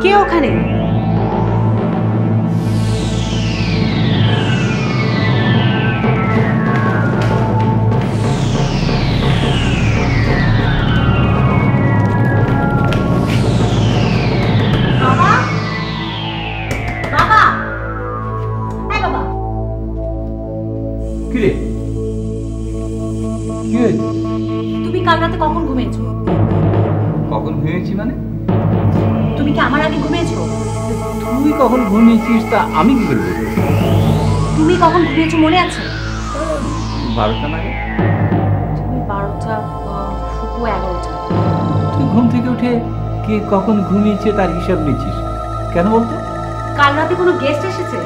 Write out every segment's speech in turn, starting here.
কে ওখানে? তুমি কাল রাতে কখন ঘুমিয়েছো? কখন ঘুমিয়েছি মানে? তুমি কি আমার আগে ঘুমিয়েছো? তুই কখন ঘুমিয়েছিস তা আমি কি করবো? তুমি কখন ঘুমিয়েছো মনে আছে? 12টা নাগাদ। তুমি 12টা, ফুপু 11টা। তুই ঘুম থেকে উঠে কে কখন ঘুমিয়েছে তার হিসাব নিচ্ছিস কেন বলতো? কাল রাতে কোনো গেস্ট এসেছে?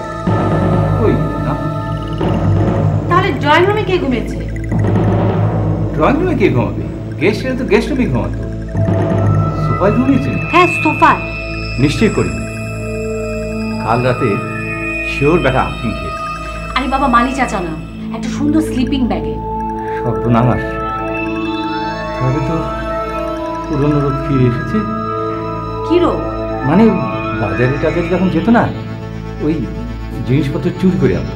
ওই না। তাহলে ড্রয়িং রুমে কে ঘুমিয়েছে? ড্রয়িং রুমে কে ঘুমাবে? গেস্ট এলে তো গেস্ট রুমে ঘুমাতো। সোফায় ঘুমিয়েছে? হ্যাঁ সোফায়। নিশ্চয়ই করি। কাল রাতে শিওর বেটা আফিম খেয়েছে। আরে বাবা মালি চাচা না, একটা সুন্দর স্লিপিং ব্যাগে। সর্বনাশ, তবে তো পুরনো রোগ ফিরে এসেছে। কি রোগ? মানে বাজারে টাজারে যখন যেত না, ওই জিনিসপত্র চুরি করে আনতো।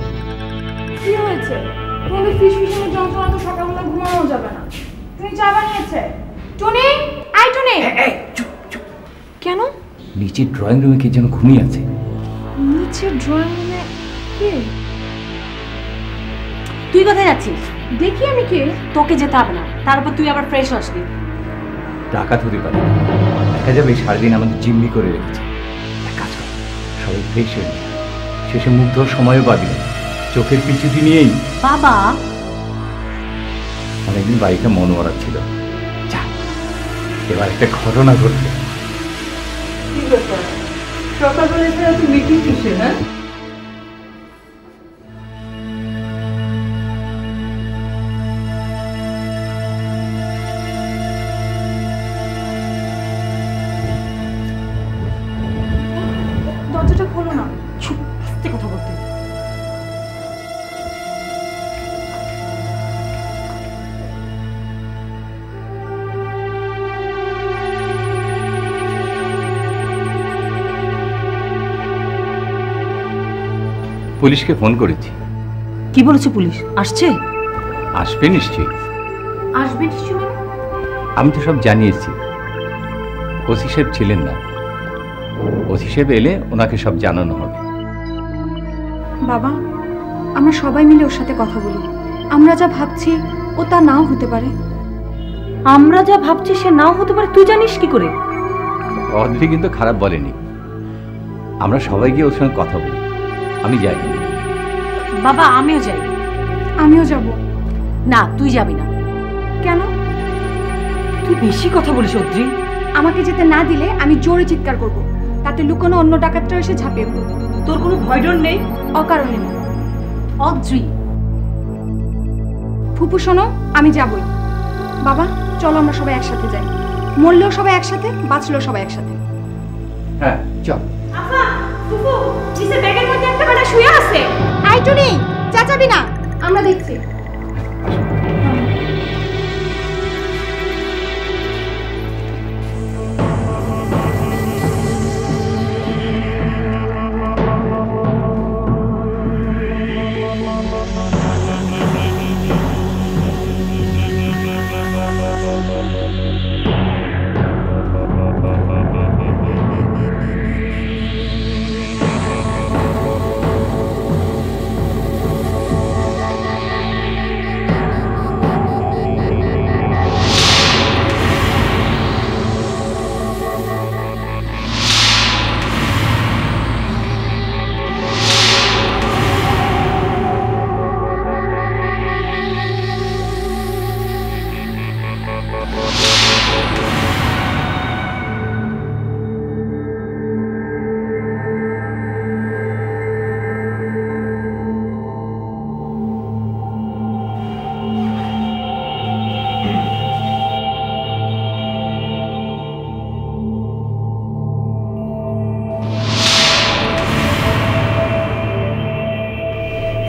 কি হয়েছে? তোমাদের ফিসফিসানোর যন্ত্রণা তো সকালবেলা ঘুমানো যাবে না। তুমি চা বানিয়েছে? টুনি, আই টুনি। চুপ চুপ। কেন? নিচে ড্রয়িং রুমে কে যেন ঘুমিয়ে আছে। নিচে ড্রয়িং রুমে কে? তুই কোথায় যাচ্ছিস? দেখি আমি কে। তোকে যেতে হবে না, তারপর তুই আবার ফ্রেশ আসবি। ডাকাত হতে পারে, দেখা যাবে সারাদিন আমাদের জিম্মি করে রেখেছে। এক কাজ কর, সবাই ফ্রেশ হয়ে যায়, শেষে মুগ্ধ সময়ও পাবি না, চোখের পিছুটি নিয়েই। বাবা অনেকদিন বাড়িটা মন মরা ছিল। যা, এবার একটা ঘটনা ঘটবে। সকালবেলা ছাড়া তো মিটিং কিসে? হ্যাঁ, দরজাটা খোলো না। চুপ, আস্তে কথা বলতে। পুলিশকে ফোন করেছি। কি বলেছে পুলিশ? আসছে? আসবে নিশ্চয়ই। আসবে নিশ্চয়ই মানে? আমি তো সব জানিয়েছি। ওসি সাহেব ছিলেন না, ওসি সাহেব এলে ওনাকে সব জানানো হবে। বাবা, আমরা সবাই মিলে ওর সাথে কথা বলি। আমরা যা ভাবছি ও তা নাও হতে পারে। আমরা যা ভাবছি সে নাও হতে পারে, তুই জানিস কি করে? অদ্রি কিন্তু খারাপ বলেনি। আমরা সবাই গিয়ে ওর সঙ্গে কথা বলি। আমি যাই। বাবা আমিও যাই। আমিও যাব। না তুই যাবি না। কেন? তুই বেশি কথা বলিস অদ্রি। আমাকে যেতে না দিলে আমি জোরে চিৎকার করব, তাতে লুকোনো অন্য ডাকাতরা এসে ঝাঁপিয়ে পড়বে। তোর কোনো ভয় ডর নেই? অকারণে না। অদ্রি, ফুপু শোনো, আমি যাবই। বাবা চলো আমরা সবাই একসাথে যাই। মরলেও সবাই একসাথে, বাঁচলেও সবাই একসাথে। হ্যাঁ চল। আফা, ফুপু, নিচে ব্যাগের মধ্যে একটা বেটা শুয়ে আছে। আই টুনি, চাচাবি না, আমরা দেখছি।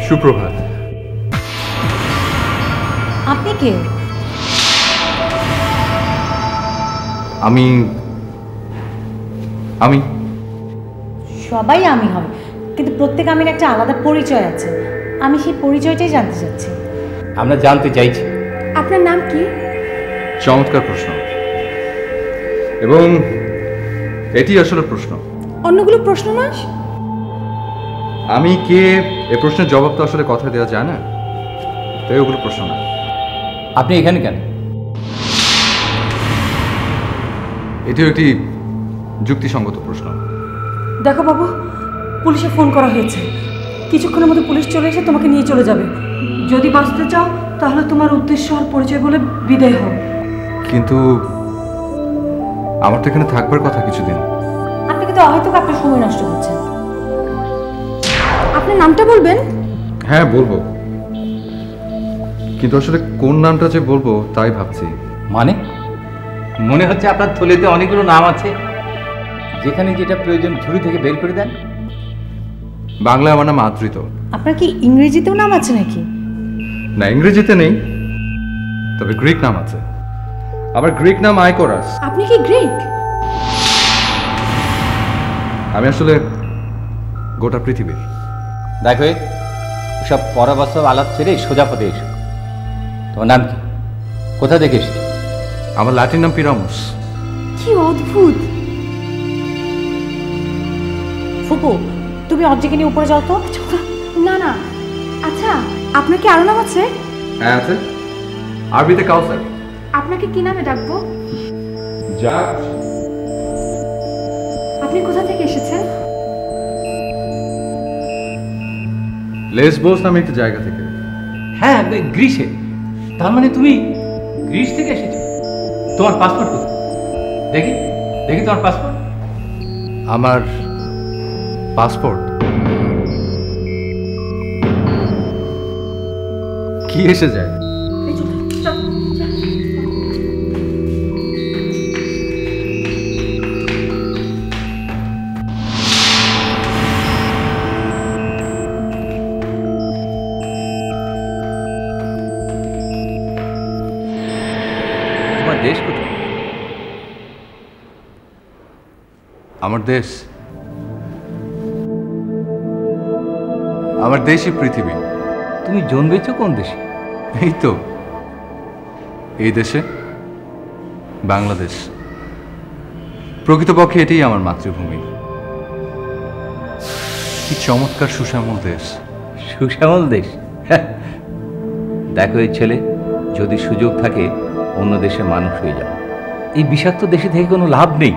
সুপ্রভাত। আপনি কে? আমি সবাই আমি হয়, কিন্তু প্রত্যেক আমির একটা আলাদা পরিচয় আছে। আমি সেই পরিচয়টাই জানতে চাচ্ছি। আমরা জানতে চাইছি। আপনার নাম কি? চমৎকার প্রশ্ন, এবং এটি আসলে প্রশ্ন। অন্যগুলো প্রশ্ন নয়। আমি কে এ প্রশ্নের জবাব তো আসলে কথা দেওয়া যায় না, তাই ওগুলো প্রশ্ন না। আপনি এখানে কেন? এটিও একটি যুক্তিসঙ্গত প্রশ্ন। দেখো বাবু, পুলিশে ফোন করা হয়েছে। কিছুক্ষণের মধ্যে পুলিশ চলে এসে তোমাকে নিয়ে চলে যাবে। যদি বাঁচতে চাও তাহলে তোমার উদ্দেশ্য আর পরিচয় বলে বিদায় হও। কিন্তু আমার তো এখানে থাকবার কথা কিছুদিন। আপনি কিন্তু অহেতুক আপনার সময় নষ্ট করছেন। আপনার নামটা বলবেন? হ্যাঁ বলবো, কিন্তু আসলে কোন নামটা যে বলবো তাই ভাবছি। মানে মনে হচ্ছে আপনার থলেতে অনেকগুলো নাম আছে, যেখানে যেটা প্রয়োজন ঝুড়ি থেকে বের করে দেন। বাংলায় আমার নাম আদৃত। আপনার কি ইংরেজিতেও নাম আছে নাকি? না, ইংরেজিতে নেই, তবে গ্রিক নাম আছে। আবার গ্রিক নাম আইকোরাস। আপনি কি গ্রিক? আমি আসলে গোটা পৃথিবীর। দেখো, সব পরাবাস্তব আলাপ ছেড়ে সোজা পথে এসো। তোমার নাম কি? কোথা থেকে এসেছো? আমার ল্যাটিন নাম পিরামুস। কি অদ্ভুত। ফুপু, তুমি অর্জেকে নিয়ে উপরে যাও তো। না না, আচ্ছা আপনার কি আরো নাম আছে? হ্যাঁ আছে, আরবিতে কাউসার। আপনাকে কি নামে ডাকবো? যা আপনি কোথা থেকে এসেছেন? লেসবোস নামে একটি জায়গা থেকে। হ্যাঁ, গ্রিসে। তার মানে তুমি গ্রিস থেকে এসেছো। তোমার পাসপোর্ট কোথায়? দেখি দেখি তোমার পাসপোর্ট। আমার পাসপোর্ট কি এসে যায়? তোমার দেশ কোথায়? আমার দেশ, আমার দেশই পৃথিবী। তুমি জন্মেছো কোন দেশে? এই তো এই দেশে, বাংলাদেশ। প্রকৃতপক্ষে এটাই আমার মাতৃভূমি। কি চমৎকার সুশ্যামল দেশ। সুশ্যামল দেশ? দেখো, এই ছেলে যদি সুযোগ থাকে অন্য দেশে মানুষ হয়ে যাও। এই বিষাক্ত দেশে থেকে কোনো লাভ নেই।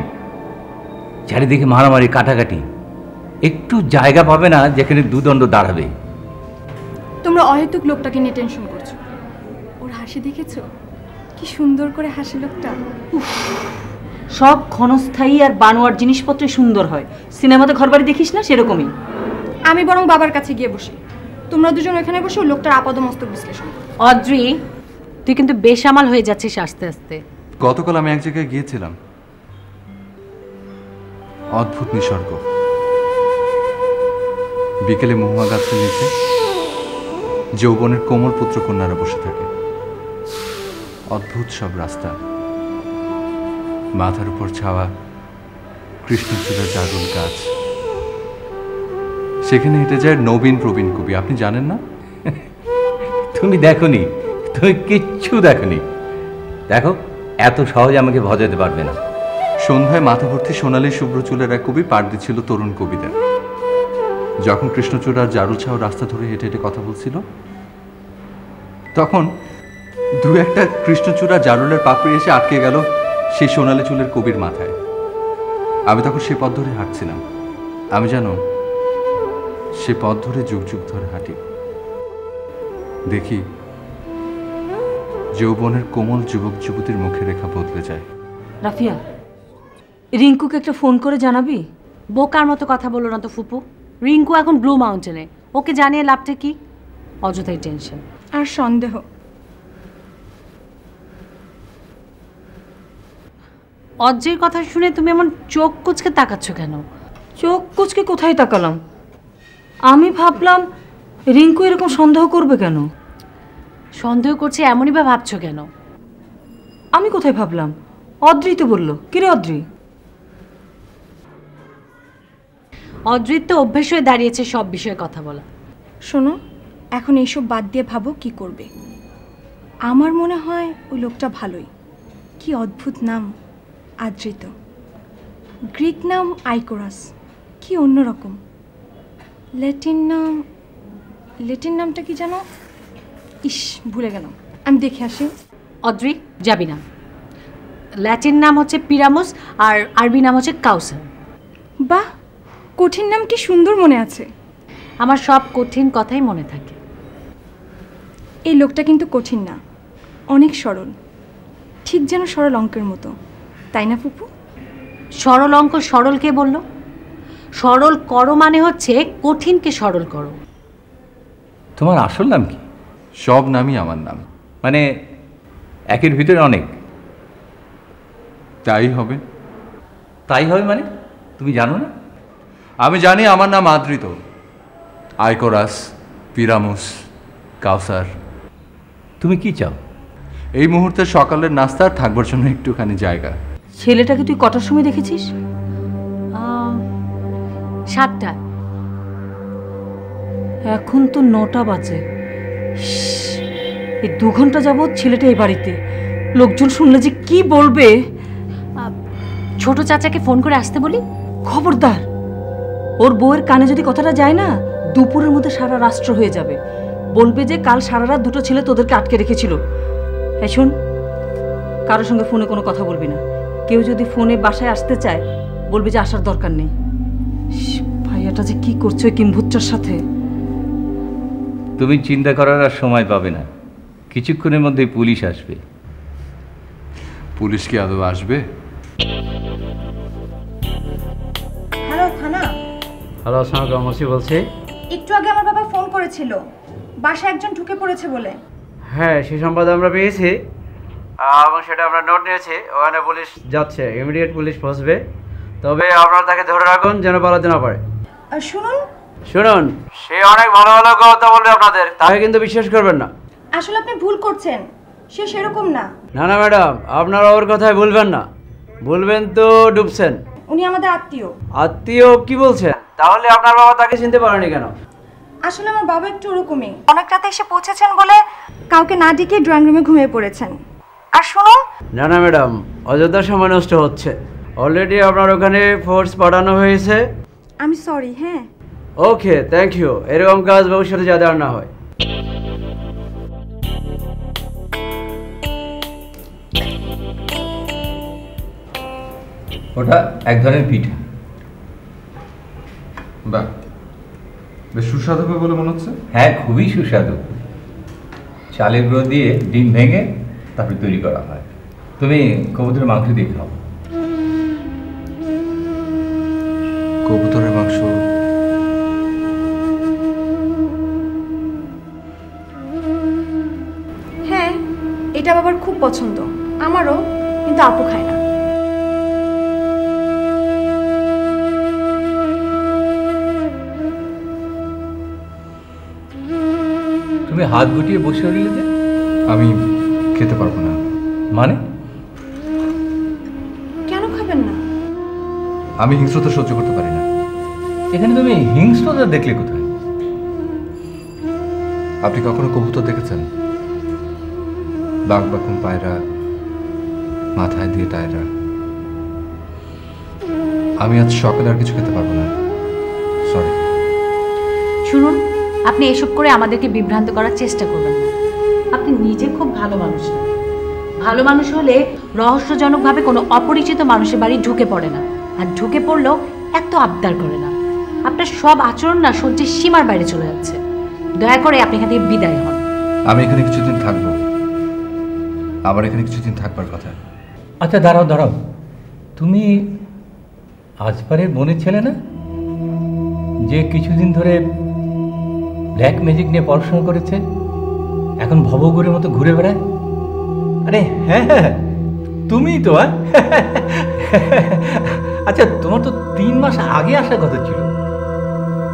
চারিদিকে মারামারি, কাটাকাটি, একটু জায়গা পাবে না যেখানে দুদণ্ড দাঁড়াবে। তোমরা অহেতুক লোকটাকে নিয়ে টেনশন করছো। ওর হাসি দেখেছো? কি সুন্দর করে হাসি লোকটা। সব ক্ষণস্থায়ী আর বানোয়ার জিনিসপত্র সুন্দর হয়। সিনেমাতে ঘরবাড়ি দেখিস না, সেরকমই। আমি বরং বাবার কাছে গিয়ে বসি। তোমরা দুজন এখানে বসে ওই লোকটার আপাদমস্তক বিশ্লেষণ করো। অদ্রি, তুই কিন্তু বেসামাল হয়ে যাচ্ছিস আস্তে আস্তে। গতকাল আমি এক জায়গায় গিয়েছিলাম, অদ্ভুত নিসর্গ। বিকেলে মহুয়া গাছের নিচে যৌবনের কোমল পুত্র কন্যারা বসে থাকে। অদ্ভুত সব রাস্তা, মাথার উপর ছাওয়া কৃষ্ণচূড়া জারুল গাছ। সেখানে হেঁটে যায় নবীন প্রবীণ কবি। আপনি জানেন না? তুমি দেখোনি, তুমি কিচ্ছু দেখোনি। দেখো, এত সহজে আমাকে ভজাতে পারবে না। সন্ধ্যায় মাথা ভর্তি সোনালী শুভ্র চুলের এক কবি পাঠ দিচ্ছিল তরুণ কবিদের। যখন কৃষ্ণচূড়া আর জারুল ছাও রাস্তা ধরে হেঁটে হেঁটে কথা বলছিল, তখন দু একটা কৃষ্ণচূড়া জারুলের পাপড়ি এসে আটকে গেল সেই সোনালী চুলের কবির মাথায়। আমি তখন সে পথ ধরে হাঁটছিলাম। আমি জানো, সে পথ ধরে যুগ যুগ ধরে হাঁটি, দেখি যৌবনের কোমল যুবক যুবতীর মুখে রেখা বদলে যায়। রাফিয়া, রিঙ্কুকে একটা ফোন করে জানাবি? বোকার মতো কথা বলো না তো ফুপু। রিঙ্কু এখন ব্লু মাউন্টেনে, ওকে জানিয়ে লাভটা কি? অযথাই টেনশন আর সন্দেহ। অজ্জের কথা শুনে তুমি এমন চোখ কুচকে তাকাচ্ছ কেন? চোখ কুচকে কোথায় তাকালাম? আমি ভাবলাম রিঙ্কু এরকম সন্দেহ করবে কেন? সন্দেহ করছে এমনই বা ভাবছো কেন? আমি কোথায় ভাবলাম? অদ্রি তো বললো। কিরে অদ্রি? অদ্রিত তো অভ্যেস হয়ে দাঁড়িয়েছে সব বিষয়ে কথা বলা। শোনো, এখন এইসব বাদ দিয়ে ভাবো কি করবে। আমার মনে হয় ওই লোকটা ভালোই। কি অদ্ভুত নাম, আদ্রিত। গ্রিক নাম আইকোরাস, কি অন্যরকম। ল্যাটিন নামটা কি জানো? ইস, ভুলে গেলাম, আমি দেখে আসি। অদ্রি, যাবি না। ল্যাটিন নাম হচ্ছে পিরামুস আর আরবি নাম হচ্ছে কাউসার। বাহ, কঠিন নাম কি সুন্দর মনে আছে। আমার সব কঠিন কথাই মনে থাকে। এই লোকটা কিন্তু কঠিন না, অনেক সরল, ঠিক যেন সরল অঙ্কের মতো, তাই না ফুপু? সরল অঙ্ক সরল কে বলল? সরল করো মানে হচ্ছে কঠিনকে সরল করো। তোমার আসল নাম কি? সব নামই আমার নাম। মানে একের ভিতরে অনেক? তাই হবে। তাই হবে মানে? তুমি জানো না? আমি জানি আমার নাম আদ্রিত। আইকোরাস, পিরামুস, কাউসার। তুমি কি চাও? এই মুহূর্তে সকালের নাস্তা আর থাকবার জন্য একটুখানি জায়গা। ছেলেটাকে তুই কটার সময় দেখেছিস? 7টা। এখন তো 9টা বাজে। ইস, এই 2 ঘন্টা যাবৎ ছেলেটা এই বাড়িতে। লোকজন শুনলে যে কি বলবে। ছোট চাচাকে ফোন করে আসতে বলি। খবরদার, ওর বউয়ের কানে যদি কথাটা যায় না, দুপুরের মধ্যে সারা রাষ্ট্র হয়ে যাবে। বলবে যে কাল সারা রাত 2টো ছেলে তোদেরকে আটকে রেখেছিল। হ্যাঁ শোন, কারোর সঙ্গে ফোনে কোনো কথা বলবি না। কেউ যদি ফোনে বাসায় আসতে চায়, বলবে যে আসার দরকার নেই। ভাইয়াটা যে কি করছে ওই কিম্ভুতটার সাথে। তুমি চিন্তা করার আর সময় পাবে না, কিছুক্ষণের মধ্যেই পুলিশ আসবে। পুলিশ কি আদৌ আসবে? হ্যালো থানা। হ্যালো, আসসালামু আলাইকুম। মসি বলছি। একটু আগে আমার বাবা ফোন করেছিল, বাসায় একজন ঢুকে পড়েছে বলে। হ্যাঁ, সেই সংবাদ আমরা পেয়েছি এবং সেটা আমরা নোট নিয়েছি। ওখানে পুলিশ যাচ্ছে, ইমিডিয়েট পুলিশ পৌঁছবে। তবে আপনারা তাকে ধরে রাখুন যেন পালাতে না পারে। শুনুন, শুনুন, সে অনেক ভালো ভালো কথা বলবে আপনাদের, তাকে কিন্তু বিশ্বাস করবেন না। আসলে আপনি ভুল করছেন, সে সেরকম না। না না ম্যাডাম, আপনারা ওর কথায় বলবেন না। বলবেন তো ডুবছেন। উনি আমাদের আত্মীয়। আত্মীয় কি বলছেন? তাহলে আপনার বাবা তাকে চিনতে পারেনি কেন? আসলে আমার বাবা একটু ওরকমই, অনেক রাতে এসে পৌঁছেছেন বলে কাউকে না ডেকে ড্রয়িং রুমে ঘুমিয়ে পড়েছেন। আর শুনুন, না না ম্যাডাম, অযথা সময় নষ্ট হচ্ছে। অলরেডি আপনার ওখানে ফোর্স পাঠানো হয়েছে। আমি সরি। হ্যাঁ, ওকে, থ্যাংক ইউ। এরকম কাজ ভবিষ্যতে যাতে আর না হয়। ওটা এক ধরনের পিঠা। বাহ, বেশ সুস্বাদু হবে বলে মনে হচ্ছে। হ্যাঁ, খুবই সুস্বাদু। চালের গুঁড়ো দিয়ে ডিম ভেঙে তারপরে তৈরি করা হয়। তুমি কবুতরের মাংস দিয়ে খাও। কবুতরের মাংস? হ্যাঁ, এটা বাবার খুব পছন্দ, আমারও, কিন্তু আপু খায় না। তুমি হাত গুটিয়ে বসে রইলে যে? আমি খেতে পারবো না। মানে? কেন খাবেন না? আমি হিংস্রতা সহ্য করতে পারি না। এখানে তুমি হিংস্রতা দেখলে কোথায়? আপনি কখনো কবুতর দেখেছেন? বাঘ বাকুম পায়রা, মাথায় দিয়ে টায়রা। আমি আজ সকালে আর কিছু খেতে পারবো না, সরি। শুনুন, আপনি এসব করে আমাদেরকে বিভ্রান্ত করার চেষ্টা করবেন না। আপনি নিজে খুব ভালো মানুষ না। ভালো মানুষ হলে রহস্যজনকভাবে কোনো অপরিচিত মানুষের বাড়ি ঢুকে পড়ে না, আর ঢুকে পড়লেও এত আবদার করে না। আপনার সব আচরণ না সহ্যের সীমার বাইরে চলে যাচ্ছে। দয়া করে আপনি এখান থেকে বিদায় হন। আমি এখানে কিছুদিন থাকবো, আমার এখানে কিছুদিন থাকবার কথা। আচ্ছা দাঁড়াও দাঁড়াও, তুমি আজপারের বোনের ছেলে না, যে কিছুদিন ধরে ব্ল্যাক ম্যাজিক নিয়ে পড়াশোনা করেছে, এখন ভবঘুরের মতো ঘুরে বেড়ায়? আরে হ্যাঁ হ্যাঁ, তুমিই তো। আচ্ছা, তোমার তো 3 মাস আগে আসার কথা ছিল।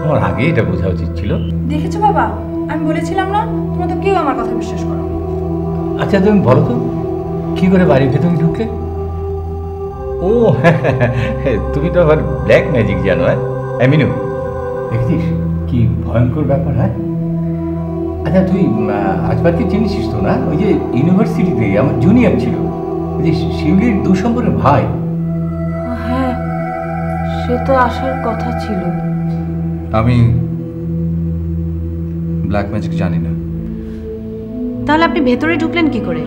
আমার আগে এটা বোঝা উচিত ছিল। দেখেছো বাবা, আমি বলেছিলাম না, তোমরা তো কেউ আমার কথা বিশ্বাস করো। আচ্ছা তুমি বলো তো, কি করে বাড়ির ভেতরে ঢুকলে? ও হ্যাঁ, তুমি তো আবার ব্ল্যাক ম্যাজিক জানো। হ্যাঁ, মিনু, দেখেছিস কি ভয়ঙ্কর ব্যাপার? হ্যাঁ, আচ্ছা তুই আজবারকে চিনিস তো না? ওই যে ইউনিভার্সিটিতে আমার জুনিয়র ছিল, ওই যে শিউলির দুঃসম্পর্কের ভাই। হ্যাঁ, সে তো আসার কথা ছিল। আমি ব্ল্যাক ম্যাজিক জানি না। তাহলে আপনি ভেতরে ঢুকলেন কি করে?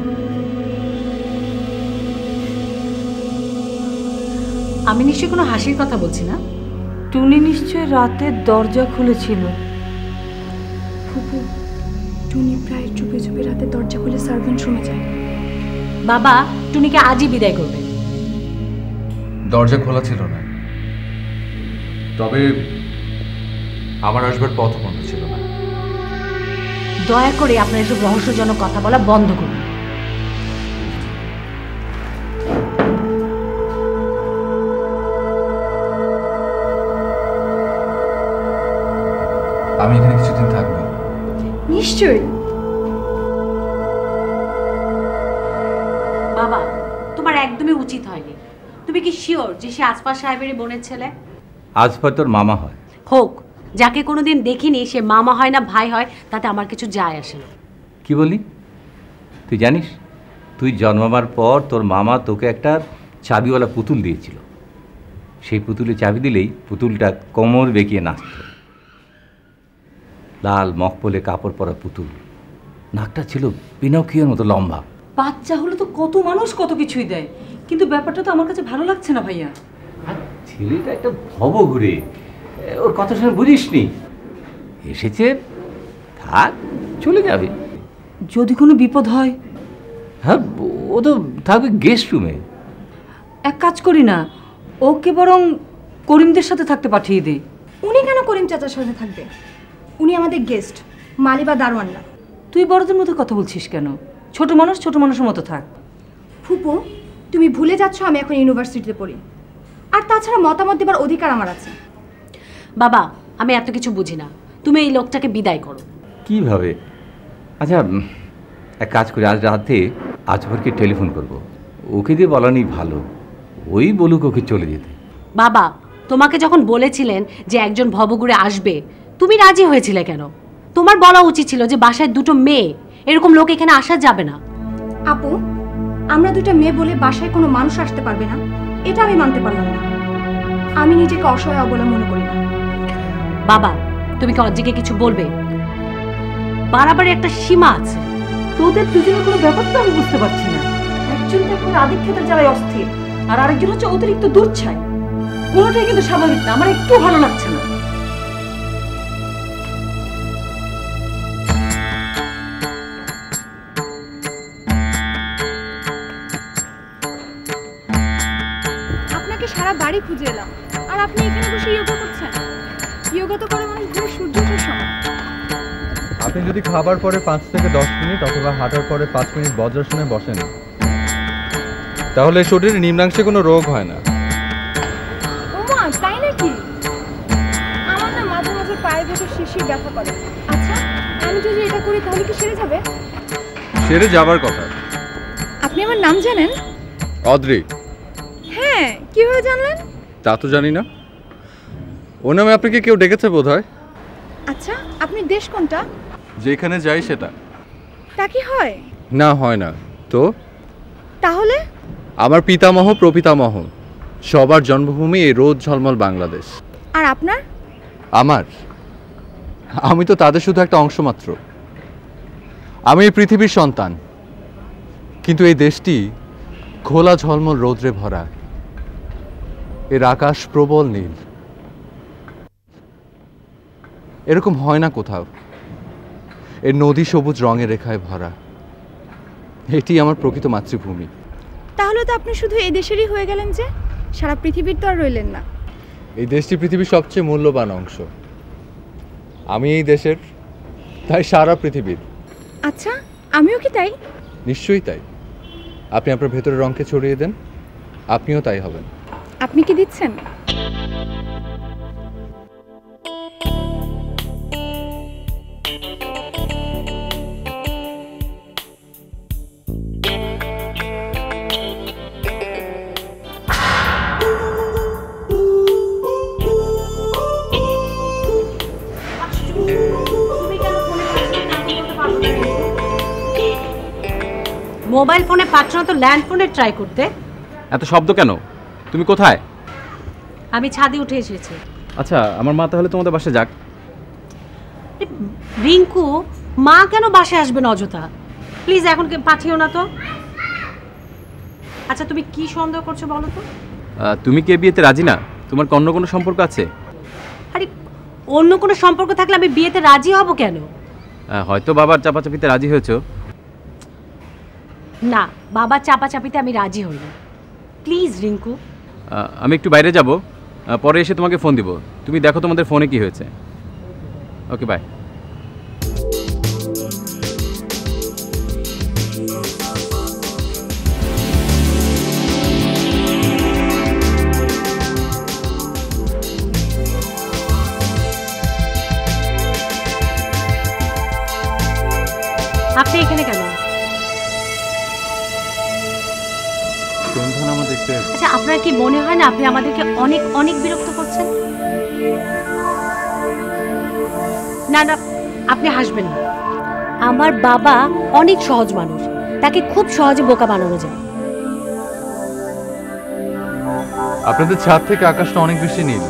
আমি নিশ্চয়ই কোনো হাসির কথা বলছি না? টুনি নিশ্চয় রাতে দরজা খুলেছিল। ফুপু, টুনি প্রায় চুপে চুপে রাতে দরজা খুলে সার্ভেন্ট রুমে যায়। বাবা টুনিকে আজই বিদায় করবে। দরজা খোলা ছিল না, তবে আমার আসবার পথ বন্ধ ছিল না। দয়া করে আপনার এসব রহস্যজনক কথা বলা বন্ধ করুন। আমি এখানে কিছুদিন থাকবো। নিশ্চয়ই। বাবা তোমার একদমই উচিত হয়নি। তুমি কি শিওর যে সে আসফা সাহেবের বোনের ছেলে? আজফর তোর মামা হয়। হোক, যাকে কোনোদিন দেখিনি সে মামা হয় না ভাই হয় তাতে আমার কিছু যায় আসে না। কি বলি? তুই জানিস তুই জন্মাবার পর তোর মামা তোকে একটা চাবিওয়ালা পুতুল দিয়েছিল। সেই পুতুলে চাবি দিলেই পুতুলটা কোমর বেঁকিয়ে নাচত। লাল মখপলে কাপড় পরা পুতুল, নাকটা ছিল পিনকিওর মতো লম্বা। বাচ্চা হলে তো কত মানুষ কত কিছুই দেয়, কিন্তু ব্যাপারটা তো আমার কাছে ভালো লাগছে না ভাইয়া। আর ছেলেটা একটা ভব ঘুরে, ওর কথা শুনে বুঝিসনি? এসেছে, থাক, চলে যাবে। যদি কোনো বিপদ হয়? হ্যাঁ, ও তো থাকবে গেস্ট রুমে। এক কাজ করি না, ওকে বরং করিমদের সাথে থাকতে পাঠিয়ে দে। উনি কেন করিম চাচার সাথে থাকবে? উনি আমাদের গেস্ট, মালি বা দারোয়ান না। তুই বড়দের মতো কথা বলছিস কেন? ছোট মানুষ ছোট মানুষের মতো থাক। ফুপু, তুমি ভুলে যাচ্ছ আমি এখন ইউনিভার্সিটিতে পড়ি, আর তাছাড়া মতামত দেবার অধিকার আমার আছে। বাবা আমি এত কিছু বুঝি না, তুমি এই লোকটাকে বিদায় করো। কিভাবে? আচ্ছা এক কাজ করি, আজ রাতে আজফরকে টেলিফোন করব। ওকে দিয়ে বলা নেই ভালো, ওই বলুক ওকে চলে যেতে। বাবা তোমাকে যখন বলেছিলেন যে একজন ভবঘুরে আসবে, তুমি রাজি হয়েছিলে কেন? তোমার বলা উচিত ছিল যে বাসায় দুটো মেয়ে, এরকম লোক এখানে আসা যাবে না। আপু, আমরা দুটো মেয়ে বলে বাসায় কোনো মানুষ আসতে পারবে না, এটা আমি মানতে পারলাম না। আমি নিজেকে অসহায় অবলা মনে করি না। বাবা তুমি কি অজ্জিকে কিছু বলবে? বাড়াবাড়ি একটা সীমা আছে। তোদের দুজনের কোনো ব্যাপার তো আমি বুঝতে পারছি না। একজন তো এখন আদিক্ষেতের জ্বালায় অস্থির, আর আরেকজন হচ্ছে অতিরিক্ত দুর্ছাই। কোনোটাই কিন্তু স্বাভাবিক না, আমার একটু ভালো লাগছে না। আপনাকে সারা বাড়ি খুঁজে এলাম, আর আপনি এখানে বসে যোগা করছেন। যোগা তো করে মানুষ ঘুরে সূর্য ওঠার সময়। আপনি যদি খাবার পরে 5 থেকে 10 মিনিট অথবা হাঁটার পরে 5 মিনিট বজ্রাসনে বসেন, তাহলে শরীরের নিম্নাংশে কোনো রোগ হয় না। ওমা, তাই নাকি? আমার না মাঝে মাঝে পায়ের ভেতর শিরশির ব্যথা করে। আচ্ছা, আমি যদি এটা করি তাহলে কি সেরে যাবে? সেরে যাবার কথা। আপনি আমার নাম জানেন? অদ্রি। হ্যাঁ, কিভাবে জানলেন? তা তো জানি না, ও নামে আপনাকে কেউ ডেকেছে বোধহয়। আচ্ছা, আপনি দেশ কোনটা? যেখানে যাই সেটা। তা কি হয়? না, হয় না তো। তাহলে আমার পিতামহ প্রপিতামহ সবার জন্মভূমি এই রোদ ঝলমল বাংলাদেশ। আর আপনার? আমি তো তাদের শুধু একটা অংশ মাত্র। আমি এই পৃথিবীর সন্তান, কিন্তু এই দেশটি খোলা ঝলমল রৌদ্রে ভরা। এর আকাশ প্রবল নীল, এরকম হয় না কোথাও। এর নদী সবুজ রঙের রেখায় ভরা। এটি আমার প্রকৃত মাতৃভূমি। তাহলে তো আপনি শুধু এই দেশেরই হয়ে গেলেন, যে সারা পৃথিবীর তো আর রইলেন না। এই দেশটি পৃথিবীর সবচেয়ে মূল্যবান অংশ। আমি এই দেশের, তাই সারা পৃথিবীর। আচ্ছা, আমিও কি তাই? নিশ্চয়ই তাই। আপনি আপনার ভেতরের রঙকে ছড়িয়ে দেন, আপনিও তাই হবেন। আপনি কি দিচ্ছেন? মোবাইল ফোনে পারছো না তো ল্যান্ড ফোনে ট্রাই করতে। এত শব্দ কেন? তুমি কোথায়? আমি ছাদে উঠে এসেছি। আচ্ছা, আমার মা তাহলে তোমাদের বাসায় যাক। রিঙ্কু, মা কেন বাসায় আসবেন অযথা? প্লিজ এখন পাঠিও না তো। আচ্ছা, তুমি কি সন্দেহ করছো বলো তো? তুমি কি বিয়েতে রাজি না? তোমার অন্য কোনো সম্পর্ক আছে? আরে অন্য কোনো সম্পর্ক থাকলে আমি বিয়েতে রাজি হব কেন? হয়তো বাবার চাপাচাপিতে রাজি হয়েছো। না, বাবার চাপাচাপিতে আমি রাজি হই না। প্লিজ রিঙ্কু। আমি একটু বাইরে যাব, পরে এসে তোমাকে ফোন দিব। তুমি দেখো তোমাদের ফোনে কি হয়েছে। ওকে, বাই। আপনি এখানে কেন? আচ্ছা, আপনার কি মনে হয় না আপনি আমাদেরকে অনেক অনেক বিরক্ত করছেন? না না, আপনি হাসবেন না। আমার বাবা অনেক সহজ মানুষ, তাকে খুব সহজে বোকা বানানো যায়। আপনাদের ছাদ থেকে আকাশটা অনেক বেশি নীল,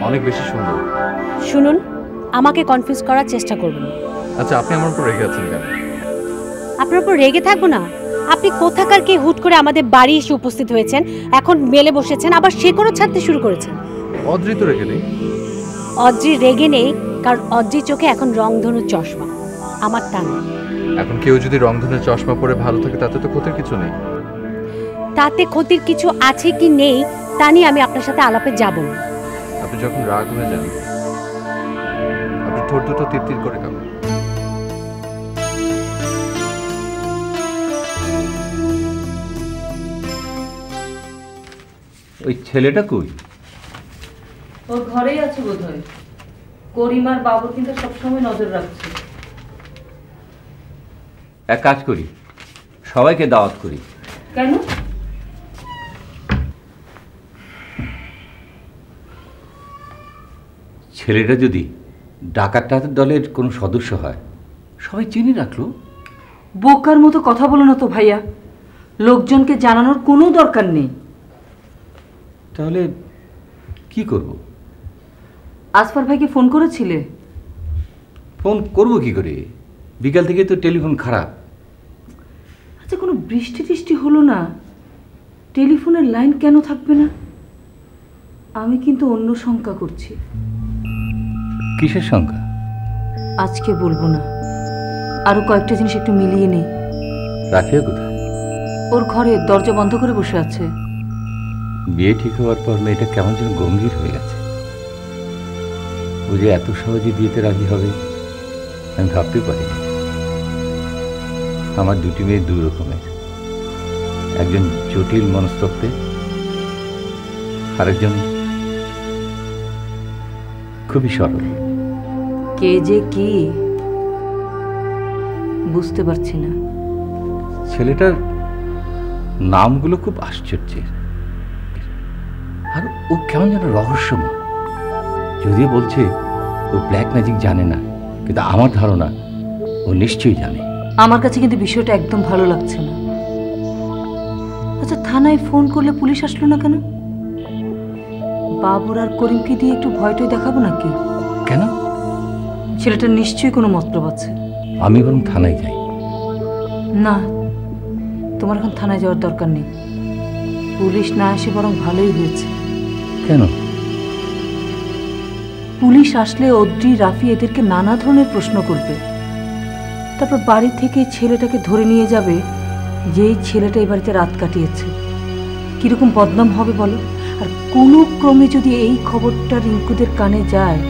অনেক বেশি সুন্দর। শুনুন, আমাকে কনফিউজ করার চেষ্টা করবেন না। আচ্ছা, আপনি আমার উপর রেগে আছেন কেন? আপনার উপর রেগে থাকবো না? আপনি কোথাকার কে হুট করে আমাদের বাড়ি এসে উপস্থিত হয়েছেন, এখন মেলে বসেছেন, আবার সে কোনো ছাড়তে শুরু করেছেন। অদ্রি তো রেগে নেই। অদ্রি রেগে নেই, কারণ অদ্রির চোখে এখন রংধনুর চশমা, আমার তা না। এখন কেউ যদি রংধনুর চশমা পরে ভালো থাকে তাতে তো ক্ষতির কিছু নেই। তাতে ক্ষতির কিছু আছে কি নেই তা নিয়ে আমি আপনার সাথে আলাপে যাব না। আপনি যখন রাগ হয়ে যান, আপনি ঠোঁট দুটো তিরতির করে কাঁপেন। ওই ছেলেটা কই? ওর ঘরেই আছে বোধহয়। করিমার বাবু কিন্তু সবসময় নজর রাখছে। এক কাজ করি, সবাইকে দাওয়াত করি। কেন? ছেলেটা যদি ডাকাত দলের কোনো সদস্য হয়, সবাই চিনি রাখলো। বোকার মতো কথা বলো না তো ভাইয়া, লোকজনকে জানানোর কোনো দরকার নেই। তাহলে কি করব? আসফার ভাইকে ফোন করেছিলে? ফোন করব কি করে? বিকাল থেকে তো টেলিফোন খারাপ। আচ্ছা, কোনো বৃষ্টি টিষ্টি হলো না, টেলিফোনের লাইন কেন থাকবে না? আমি কিন্তু অন্য শঙ্কা করছি। কিসের শঙ্কা? আজকে বলবো না, আরো কয়েকটা জিনিস একটু মিলিয়ে নেই। রাফিয়া কোথায়? ওর ঘরে দরজা বন্ধ করে বসে আছে। বিয়ে ঠিক হওয়ার পর মেয়েটা কেমন যেন গম্ভীর হয়ে গেছে। ও যে এত সহজে বিয়েতে রাজি হবে আমি ভাবতেই পারিনি। আমার দুটি মেয়ে দুই রকমের, একজন জটিল মনস্তত্ত্বে, আরেকজন খুবই সরল। কে যে কি বুঝতে পারছি না। ছেলেটার নামগুলো খুব আশ্চর্যের, আর ও কেমন যেন রহস্যময়। যদিও বলছে ও ব্ল্যাক ম্যাজিক জানে না, কিন্তু আমার ধারণা ও নিশ্চয়ই জানে। আমার কাছে কিন্তু বিষয়টা একদম ভালো লাগছে না। আচ্ছা, থানায় ফোন করলে পুলিশ আসলো না কেন? বাবুর আর করিমকে দিয়ে একটু ভয়টয় দেখাবো নাকি? কেন? ছেলেটার নিশ্চয়ই কোনো মতলব আছে। আমি বরং থানায় যাই। না, তোমার এখন থানায় যাওয়ার দরকার নেই। পুলিশ না এসে বরং ভালোই হয়েছে। কেন? পুলিশ আসলে অদ্রি, রাফি এদেরকে নানা ধরনের প্রশ্ন করবে। তারপর বাড়ি থেকে ছেলেটাকে ধরে নিয়ে যাবে, যেই ছেলেটা এই বাড়িতে রাত কাটিয়েছে। কিরকম বদনাম হবে বলো? আর কোনো ক্রমে যদি এই খবরটা রিঙ্কুদের কানে যায়,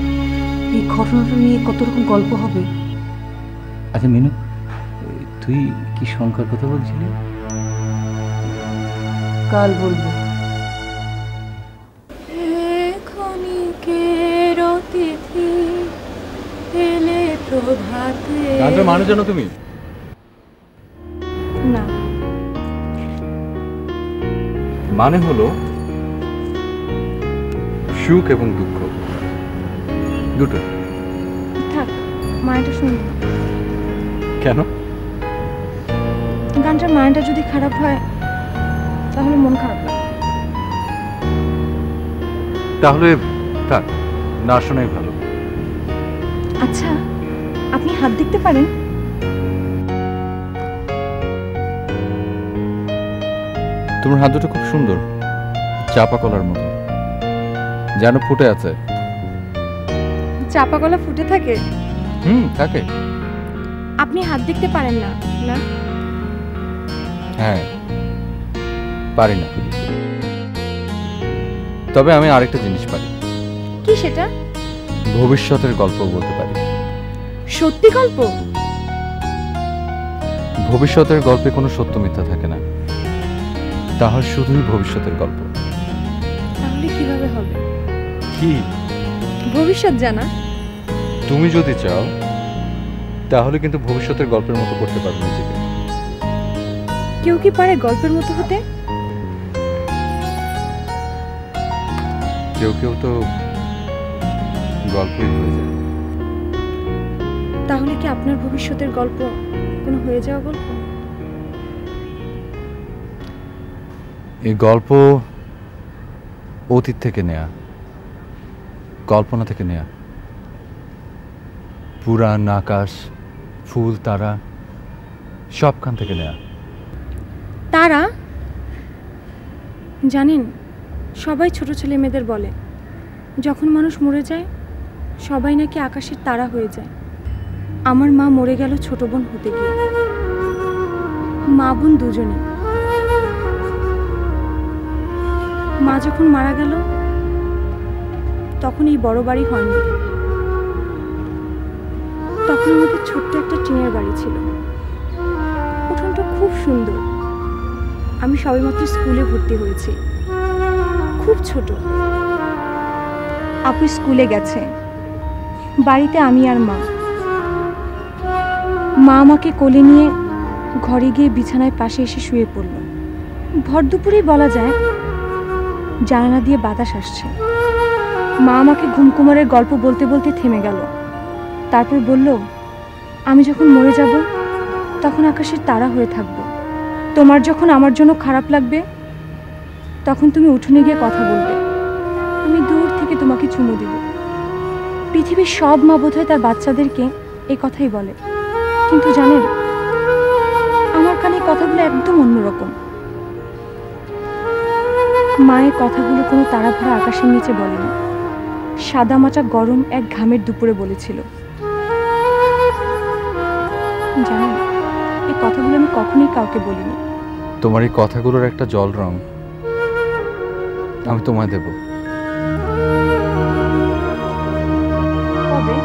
এই ঘটনাটা নিয়ে কত রকম গল্প হবে। আচ্ছা মিনু, তুই কি শঙ্কার কথা বলছিলি? কাল বলবো। গানটা মানে জানো তুমি? না, মানে হলো সুখ এবং দুঃখ দুটো। থাক, মা এটা শুনবো। কেন? গানটার মানেটা যদি খারাপ হয় তাহলে মন খারাপ লাগে। তাহলে থাক, না শোনাই ভালো। আচ্ছা, আপনি হাত দেখতে পারেন? তোমার হাত দুটো খুব সুন্দর, চাপা কলার মতো, যেন ফুটে আছে। চাপা গলা ফুটে থাকে? থাকে। আপনি হাত দেখতে পারেন না, না? হ্যাঁ, পারি না, তবে আমি আরেকটা জিনিস পারি। কি সেটা? ভবিষ্যতের গল্প বলতে পারি। সত্যি গল্প? ভবিষ্যতের গল্পে কোনো সত্য মিথ্যা থাকে না, তাহলে শুধুই ভবিষ্যতের গল্প। তাহলে কিভাবে হবে? কি ভবিষ্যৎ জানা? তুমি যদি চাও তাহলে কিন্তু ভবিষ্যতের গল্পের মতো করতে পারবে নিজেকে। কেউ কি পারে গল্পের মতো হতে? কেউ কেউ তো গল্পই হয়ে যায়। তাহলে কি আপনার ভবিষ্যতের গল্প কোনো হয়ে যাওয়া গল্প? এই গল্প অতীত থেকে নেয়া, কল্পনা থেকে নেয়া। পুরাণ, আকাশ, ফুল, তারা সবখান থেকে নেয়া। তারা? জানেন, সবাই ছোট ছেলে মেয়েদের বলে যখন মানুষ মরে যায় সবাই নাকি আকাশের তারা হয়ে যায়। আমার মা মরে গেল ছোট বোন হতে গিয়ে। মা বোন দুজনে। মা যখন মারা গেল তখন এই বড় বাড়ি হয়নি, তখন আমাদের ছোট্ট একটা টিনের বাড়ি ছিল। উঠোনটা খুব সুন্দর। আমি সবেমাত্র স্কুলে ভর্তি হয়েছি, খুব ছোট। আপু স্কুলে গেছে, বাড়িতে আমি আর মা। মা আমাকে কোলে নিয়ে ঘরে গিয়ে বিছানায় পাশে এসে শুয়ে পড়ল। ভর দুপুরেই বলা যায়। জানালা দিয়ে বাতাস আসছে। মা আমাকে ঘুমকুমারের গল্প বলতে বলতে থেমে গেল। তারপর বলল, আমি যখন মরে যাব তখন আকাশের তারা হয়ে থাকব। তোমার যখন আমার জন্য খারাপ লাগবে তখন তুমি উঠোনে গিয়ে কথা বলবে, আমি দূর থেকে তোমাকে চুমু দেব। পৃথিবীর সব মা বোধহয় তার বাচ্চাদেরকে এই কথাই বলে, কিন্তু জানেন আমার কানে কথাগুলো একদম অন্যরকম। মায়ের কথাগুলো কোনো তারা ভরা আকাশের নিচে বলেনি, সাদামাটা গরম এক ঘামের দুপুরে বলেছিল। জানেন, এই কথাগুলো আমি কখনোই কাউকে বলিনি। তোমার এই কথাগুলোর একটা জল রং আমি তোমায় দেব। কবে?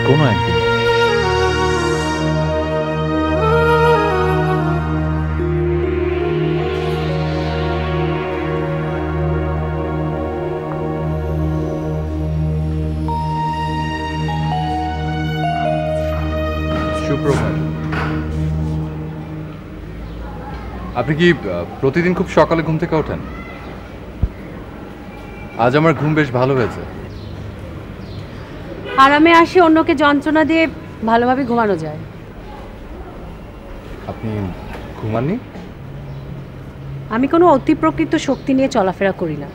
কোনো একদিন। সুপ্রভাত। আপনি কি প্রতিদিন খুব সকালে ঘুম থেকে ওঠেন? আজ আমার ঘুম বেশ ভালো হয়েছে। আরামে আসে অন্যকে যন্ত্রণা দিয়ে ভালোভাবে ঘুমানো যায়। আপনি ঘুমাননি? আমি কোনো অতি প্রকৃত শক্তি নিয়ে চলাফেরা করি না,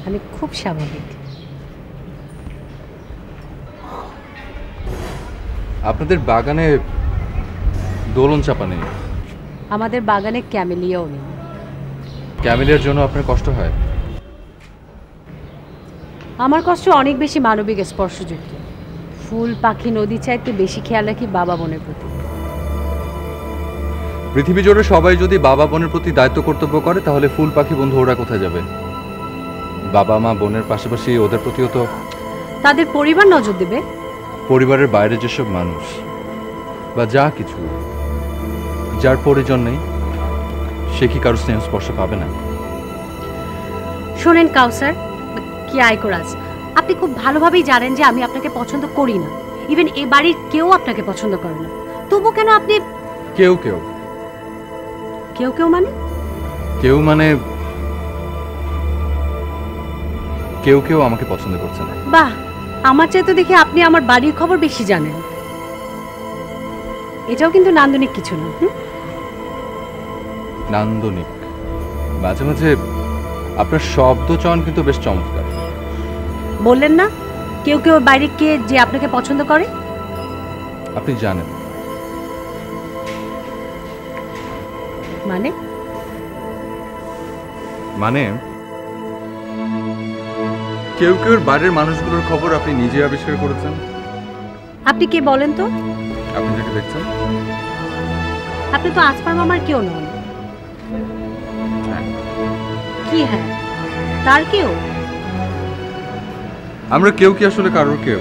আমি খুব স্বাভাবিক। আপনাদের বাগানে দোলন চাপা নেই? আমাদের বাগানে ক্যামেলিয়াও নেই। ক্যামেলিয়ার জন্য আপনার কষ্ট হয়? আমার কষ্ট অনেক বেশি মানবিক স্পর্শযুক্ত। ফুল, পাখি, নদী চাইতে বেশি খেয়াল রাখি বাবা বোনের প্রতি। পৃথিবী জুড়ে সবাই যদি বাবা বোনের প্রতি দায়িত্ব কর্তব্য করে তাহলে ফুল, পাখি, বন্ধু ওরা কোথায় যাবে? বাবা মা বোনের পাশাপাশি ওদের প্রতিও তো তাদের পরিবার নজর দেবে। পরিবারের বাইরে যেসব মানুষ বা যা কিছু যার পরিজন নেই সে কি কারো স্নেহ স্পর্শ পাবে না? শোনেন কাউসার, কি আইকোরাজ, আপনি খুব ভালোভাবেই জানেন যে আমি আপনাকে পছন্দ করি না। ইভেন এ বাড়ির কেউ আপনাকে পছন্দ করে না। তবু কেন আপনি? কেউ কেউ কেউ কেউ মানে? কেউ মানে কেউ কেউ আমাকে পছন্দ করছে না। বাহ, আমার চাইতে দেখি আপনি আমার বাড়ির খবর বেশি জানেন। এটাও কিন্তু নান্দনিক কিছু না। নান্দনিক, মাঝে মাঝে আপনার শব্দ চয়ন কিন্তু বেশ চমৎকার। বললেন না কেউ কেউ বাইরে কে যে আপনাকে পছন্দ করে? আপনি জানেন মানে? মানে কেউ কেউ বাইরের মানুষগুলোর খবর আপনি নিজে আবিষ্কার করেছেন। আপনি কে বলেন তো? আপনি যেটা দেখছেন। আপনি তো আসফার মামার কেউ নন। কি হ্যাঁ, তার কেউ? আমরা কেউ কি আসলে কারোর কেউ?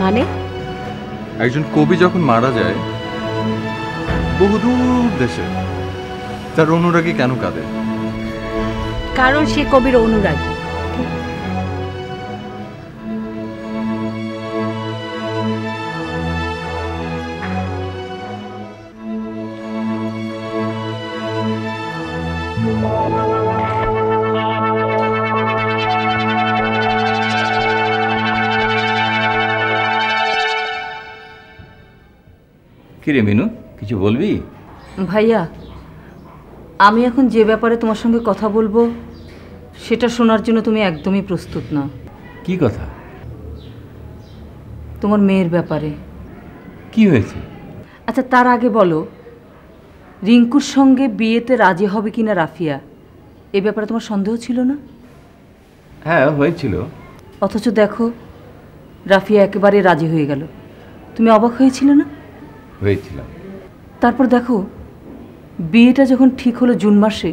মানে? একজন কবি যখন মারা যায় বহুদূর দেশে, তার অনুরাগী কেন কাঁদে? কারণ সে কবির অনুরাগী। কিরে মিনু, কিছু বলবি? ভাইয়া, আমি এখন যে ব্যাপারে তোমার সঙ্গে কথা বলবো সেটা শোনার জন্য তুমি একদমই প্রস্তুত না। কি কথা? তোমার মেয়ের ব্যাপারে। কি হয়েছে? আচ্ছা, তার আগে বলো, রিঙ্কুর সঙ্গে বিয়েতে রাজি হবে কিনা রাফিয়া, এ ব্যাপারে তোমার সন্দেহ ছিল না? হ্যাঁ, হয়েছিল। অথচ দেখো, রাফিয়া একেবারে রাজি হয়ে গেল। তুমি অবাক হয়েছিলে না? হয়েছিলাম। তারপর দেখো, বিয়েটা যখন ঠিক হলো জুন মাসে,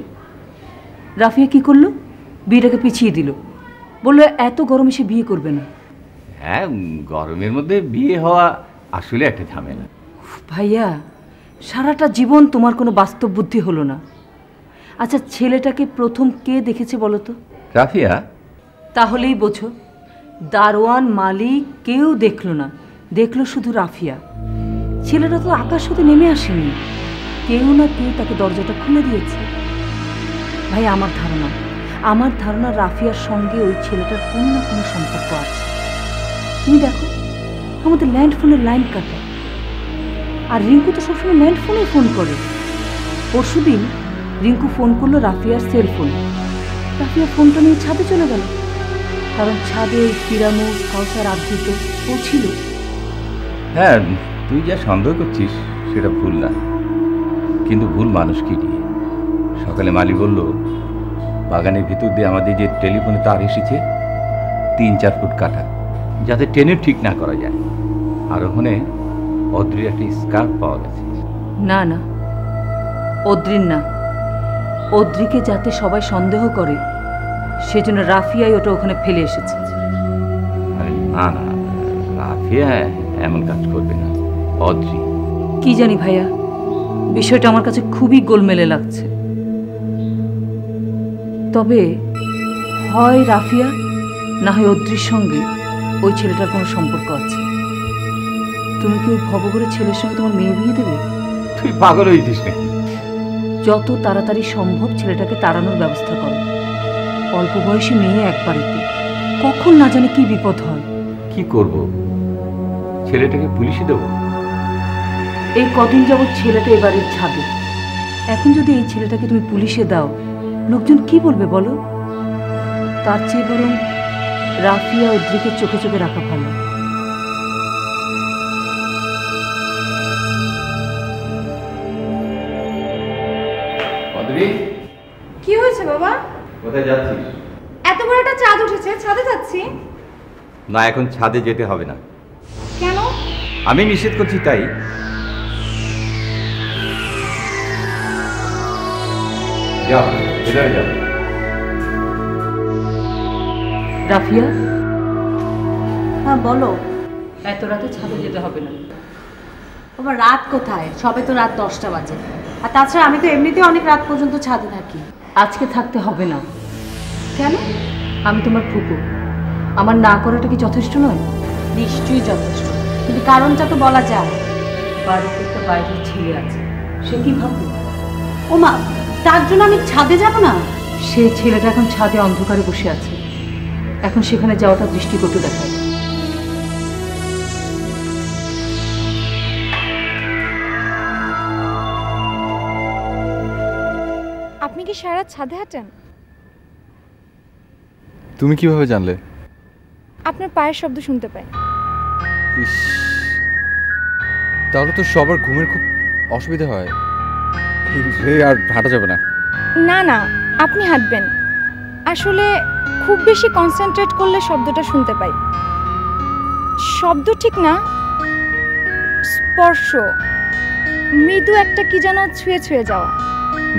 রাফিয়া কি করলো? বিয়েটাকে পিছিয়ে দিল, বললো এত গরমে সে বিয়ে করবে না। হ্যাঁ, গরমের মধ্যে বিয়ে হওয়া আসলে একটা ঝামেলা। ভাইয়া, সারাটা জীবন তোমার কোনো বাস্তব বুদ্ধি হলো না। আচ্ছা, ছেলেটাকে প্রথম কে দেখেছে বলো তো? রাফিয়া। তাহলেই বোঝো, দারোয়ান, মালিক কেউ দেখলো না, দেখলো শুধু রাফিয়া। ছেলেটা তো আকাশ হতে নেমে আসেনি, কেউ না কেউ তাকে দরজাটা খুলে দিয়েছে। ভাই, আমার ধারণা রাফিয়ার সঙ্গে ওই ছেলেটার কোনো না কোনো সম্পর্ক আছে। তুমি দেখো, আমাদের ল্যান্ড ফোনের লাইন কাটা, আর রিঙ্কু তো সবসময় ল্যান্ড ফোনে ফোন করে। পরশুদিন রিঙ্কু ফোন করলো রাফিয়ার সেলফোন। রাফিয়া ফোনটা নিয়ে ছাদে চলে গেল, কারণ ছাদে ওই পিরামু, কাউসার, আবৃত ও ছিল। হ্যাঁ, তুই যা সন্দেহ করছিস সেটা ভুল না, কিন্তু ভুল মানুষকে নিয়ে। সকালে মালি বলল, বাগানের ভিতর দিয়ে আমাদের যে টেলিফোনে তার এসেছে 3-4 ফুট কাটা, যাতে টেনে ঠিক না করা যায়। আর ওখানে অদ্রির একটা স্কার্ফ পাওয়া গেছে। না না, অদ্রির না। অদ্রিকে যাতে সবাই সন্দেহ করে সেজন্য রাফিয়াই ওটা ওখানে ফেলে এসেছে। আরে না না, রাফিয়া এমন কাজ করবে না, অদ্রি। কি জানি ভাইয়া, বিষয়টা আমার কাছে খুবই গোলমেলে লাগছে। তবে হয় রাফিয়া, না হয় অদ্রির সঙ্গে ওই ছেলেটার কোনো সম্পর্ক আছে। তুমি কি ওই ভবঘুরে ছেলের সঙ্গে তোমার মেয়ে বিয়ে দেবে? তুই পাগল হয়েছিস নাকি? যত তাড়াতাড়ি সম্ভব ছেলেটাকে তাড়ানোর ব্যবস্থা করো। অল্প বয়সী মেয়ে এক বাড়িতে, কখন না জানে কি বিপদ হয়। কি করব? ছেলেটাকে পুলিশে দেবো? এই কদিন যাবৎ ছেলেটা এবারের ছাদে। এখন যদি এই ছেলেটাকে তুমি পুলিশে দাও, লোকজন কি বলবে বলো? তার চেয়ে বরং রাফিয়া অদ্রিকে চোখে চোখে রাখা ভালো। অদ্রি, কি হয়েছে বাবা? কোথায় যাচ্ছিস? এত বড় একটা চাঁদ উঠেছে, ছাদে যাচ্ছি। না, এখন ছাদে যেতে হবে না। কেন? আমি নিষেধ করছি তাই। যাও, ভেতরে যাও। রাফিয়া, হ্যাঁ বলো। এত রাতে ছাদে যেতে হবে না। বাবা, রাত কোথায়? সবে তো রাত 10টা বাজে। আর তাছাড়া আমি তো এমনিতেই অনেক রাত পর্যন্ত ছাদে থাকি। আজকে থাকতে হবে না। কেন? আমি তোমার ফুপু, আমার না করাটা কি যথেষ্ট নয়? নিশ্চয়ই যথেষ্ট, কিন্তু কারণটা তো বলা যায়। বাড়িতে একটা বাইরের ছেলে আছে, সে কি ভাববে? ও মা, তার জন্য আমি ছাদে যাব না? সে ছেলেটা এখন ছাদে অন্ধকারে বসে আছে, এখন সেখানে যাওয়াটা দৃষ্টিকটু দেখায়। আপনি কি সারা রাত ছাদে হাঁটেন? তুমি কিভাবে জানলে? আপনার পায়ের শব্দ শুনতে পাই। ইস, তাহলে তো সবার ঘুমের খুব অসুবিধা হয়। আর হাঁটা যাবে না। না না, আপনি হাঁটবেন। আসলে খুব বেশি কনসেন্ট্রেট করলে শব্দটা শুনতে পাই। শব্দ ঠিক না, স্পর্শ, মৃদু একটা কি যেন ছুঁয়ে ছুঁয়ে যাওয়া।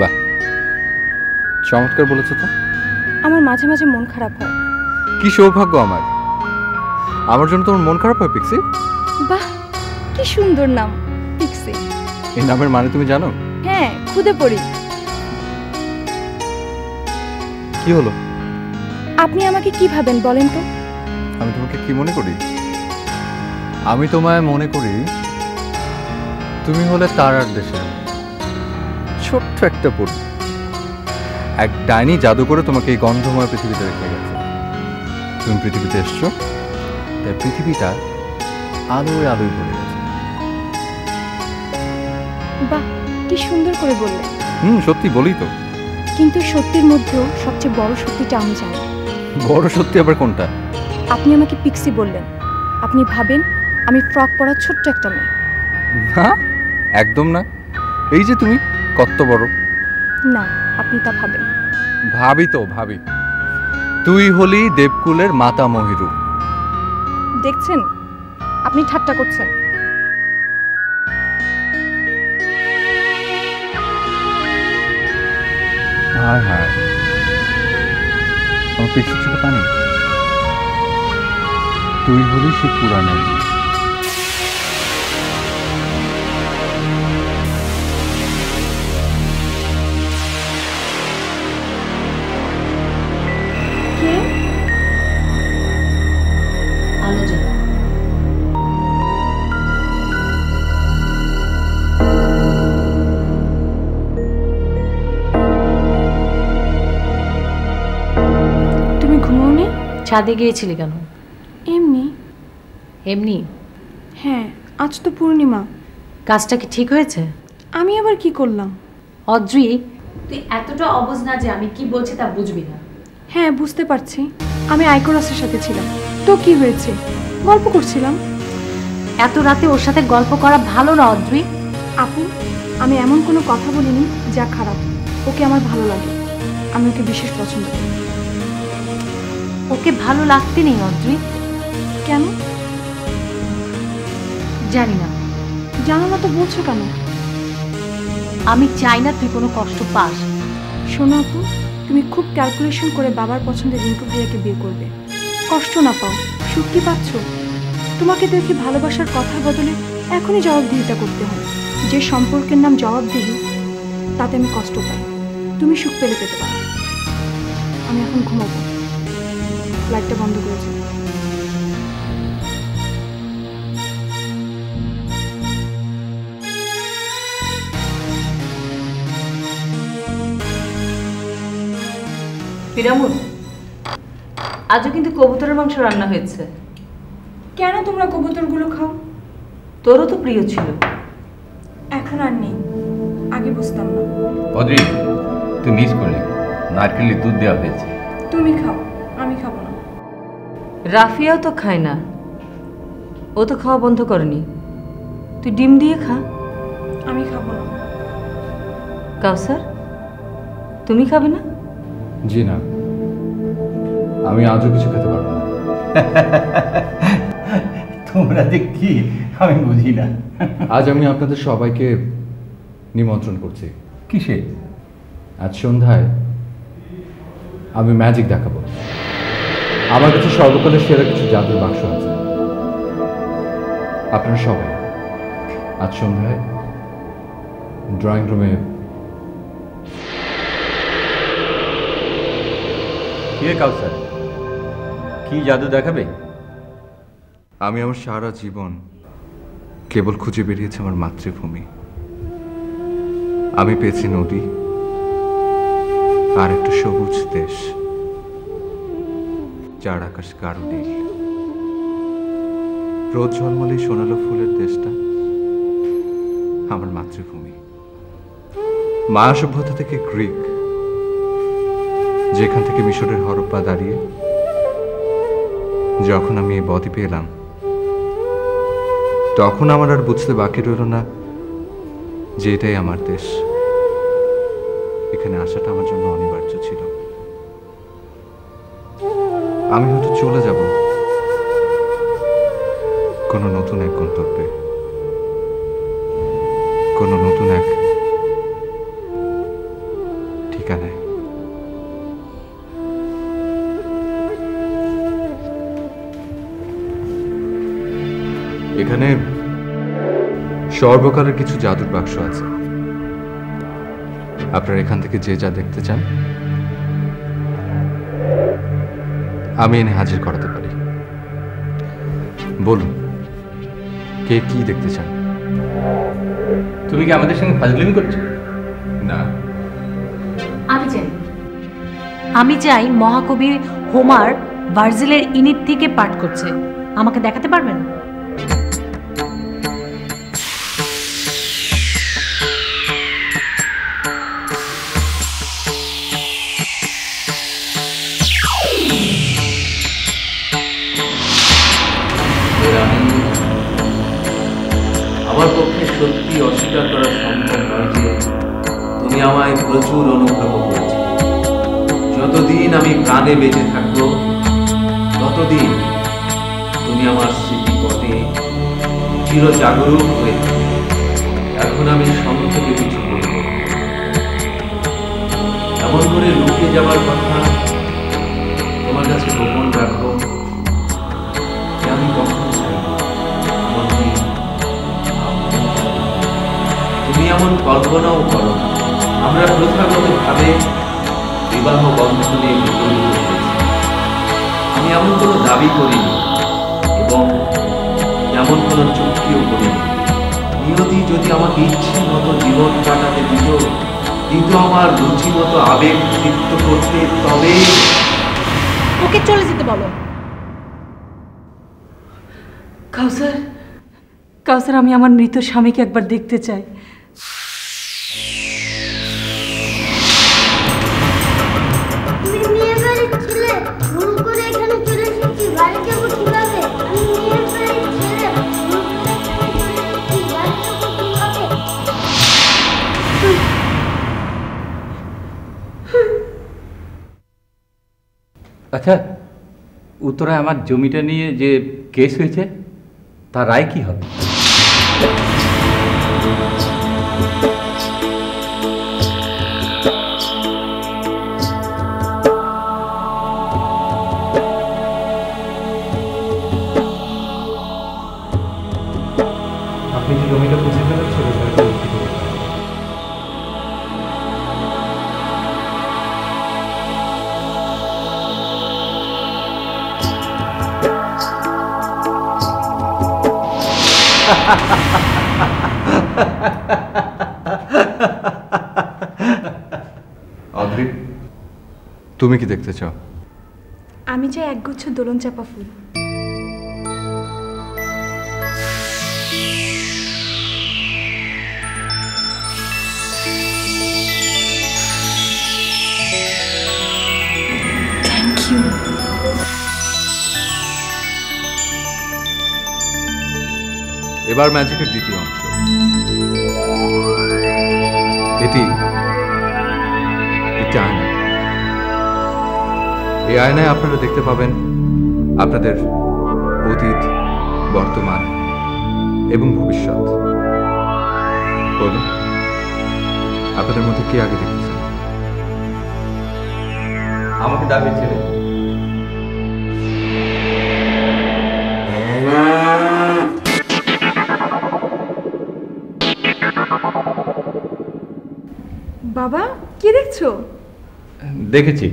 বাহ, চমৎকার বলেছো তো। আমার মাঝে মাঝে মন খারাপ হয়। কি সৌভাগ্য আমার, আমার জন্য তোমার মন খারাপ হয় পিক্সি? বাহ, কি সুন্দর নাম, পিক্সি। এই নামের মানে তুমি জানো? হ্যাঁ, খুদে পড়ি। কি হলো? আপনি আমাকে কি ভাবেন বলেন তো? আমি তোমাকে কি মনে করি? আমি তোমায় মনে করি তুমি হলে তারার দেশে ছোট্ট একটা পরী। এক ডাইনি জাদু করে তোমাকে এই গন্ধময় পৃথিবীতে রেখে গেছে। তুমি পৃথিবীতে এসছো, তাই পৃথিবীটা আলোয় আলোয় ভরে গেছে। বাহ, কি সুন্দর করে বললেন। সত্যি বলি তো। কিন্তু সত্যির মধ্যেও সবচেয়ে বড় সত্যিটা আমি জানি। বড় সত্যি আবার কোনটা? আপনি আমাকে পিক্সি বললেন। আপনি ভাবেন আমি ফ্রক পরা ছোট্ট একটা মেয়ে। না, একদম না। এই যে তুমি কত বড়। না, আপনি তা ভাবেন। ভাবি তো ভাবি। তুই হলি দেবকুলের মাতা মহিরু। দেখছেন, আপনি ঠাট্টা করছেন। হায় হায়, আমার পিছু চোখে পানি। তুই হলি সে পুরানো। কে? আলোচনা। তুমি ঘুমোওনি? ছাদে গিয়েছিলি কেন? এমনি। এমনি? হ্যাঁ, আজ তো পূর্ণিমা। কাজটা কি ঠিক হয়েছে? আমি আবার কি করলাম? অদ্রি, তুই এতটা অবুঝ না যে আমি কি বলছি তা বুঝবি না। হ্যাঁ, বুঝতে পারছি। আমি আইকোরাসের সাথে ছিলাম। তো কি হয়েছে? গল্প করছিলাম। এত রাতে ওর সাথে গল্প করা ভালো না অদ্রি। আপু, আমি এমন কোনো কথা বলিনি যা খারাপ। ওকে আমার ভালো লাগে। আমি ওকে বিশেষ পছন্দ করি। ওকে ভালো লাগতে নেই অদ্রি। কেন? জানি না। জানো না তো বলছো কেন? আমি চাই না তুই কোনো কষ্ট পাস। শোনো আপু, তুমি খুব ক্যালকুলেশন করে বাবার পছন্দের রিঙ্কু ভাইয়াকে বিয়ে করবে। কষ্ট না পাও, সুখ কি পাচ্ছ? তোমাকে দেখে ভালোবাসার কথার বদলে এখনই জবাবদিহিতা করতে হয়। যে সম্পর্কের নাম জবাবদিহি, তাতে আমি কষ্ট পাই। তুমি সুখ পেলে পেতে পারো। আমি এখন ঘুমাবো। লাইটটা বন্ধ করেছি। পিরামুল, আজও কিন্তু কবুতরের মাংস রান্না হয়েছে। কেন তোমরা কবুতরগুলো খাও? তোরও তো প্রিয় ছিল। এখন আর নেই, আগে বুঝতাম না। অদ্রি, তুই মিস করলি, নারকেলের দুধ দেওয়া হয়েছে। তুমি খাও, আমি খাবো না। রাফিয়াও তো খায় না, ও তো খাওয়া বন্ধ করেনি। তুই ডিম দিয়ে খা। আমি খাবো না। কাউসার, তুমি খাবে না? জি না, আমি আজও কিছু খেতে পারবো না। তোমরা যে কি আমি বুঝি না। আজ আমি আপনাদের সবাইকে নিমন্ত্রণ করছি। কিসে? আজ সন্ধ্যায় আমি ম্যাজিক দেখাবো। আমার কাছে সর্বকালের সেরা কিছু জাদুর বাক্স আছে। আপনারা সবাই আজ সন্ধ্যায় ড্রয়িং রুমে। কে কাউসার, কি জাদু দেখাবে? আমি আমার সারা জীবন কেবল খুঁজে বেরিয়েছি আমার মাতৃভূমি। আমি পেয়েছি নদী আর একটা সবুজ দেশ, যার আকাশ গাঢ় নীল। রোদ ঝলমলে সোনালো ফুলের দেশটা আমার মাতৃভূমি। মায়া সভ্যতা থেকে গ্রিক, যেখান থেকে মিশরের হরপ্পা দাঁড়িয়ে যখন আমি এই বদ্বীপে এলাম, তখন আমার আর বুঝতে বাকি রইল না যে এটাই আমার দেশ। এখানে আসাটা আমার জন্য অনিবার্য ছিল। আমি হয়তো চলে যাব কোনো নতুন এক গন্তব্যে, কোনো নতুন এক ঠিকানায়। এখানে সর্বকালের কিছু জাদুর বাক্স আছে। আপনারা এখান থেকে যে যা দেখতে চান আমি এনে হাজির করাতে পারি। বলুন, কে কি দেখতে চান? তুমি কি আমাদের সঙ্গে ফাজলামি করছো? না, আমি চাই মহাকবি হোমার ভার্জিলের ইনিট থেকে পাঠ করছে। আমাকে দেখাতে পারবেন? আমার পক্ষে সত্যি অস্বীকার করা সম্ভব নয় যে তুমি আমায় প্রচুর অনুগ্রহ করেছো। যতদিন আমি প্রাণে বেঁচে থাকবো ততদিন তুমি আমার স্মৃতিপটে চির জাগরুক হয়ে থাকবে। এখন আমি সংক্ষেপে কিছু বলবো। এমন করে লুকিয়ে যাওয়ার কথা তোমার কাছে গোপন রাখো আমি কখনো চাই না। তুমি এমন কল্পনাও করো আমরা প্রথাগতভাবে বিবাহ বন্ধনে বিপরীত হয়েছি। আমি এমন কোনো দাবি করিনি এবং এমন কোনো চুক্তিও করিনি। নিয়তি যদি আমাকে ইচ্ছে মতো জীবন কাটাতে দিত, কিন্তু আমার রুচি মতো আবেগ তৃপ্ত করতে, তবে ওকে চলে যেতে বলো। কাউসার, কাউসার, আমি আমার মৃত স্বামীকে একবার দেখতে চাই। আচ্ছা, উত্তরায় আমার জমিটা নিয়ে যে কেস হয়েছে তার রায় কি হবে? আপনি যে জমিটা বুঝে ফেলেন সেটা অদ্রি, তুমি কি দেখতে চাও? আমি চাই একগুচ্ছ দোলন চাপা ফুল। Thank you. এবার ম্যাজিকের দ্বিতীয় অংশ। এটি একটি আয়না। এই আয়নায় আপনারা দেখতে পাবেন আপনাদের অতীত, বর্তমান এবং ভবিষ্যৎ। বলুন, আপনাদের মধ্যে কে আগে দেখতে চান? আমাকে দাবি ছেড়ে বাবা, কি দেখছো? দেখেছি।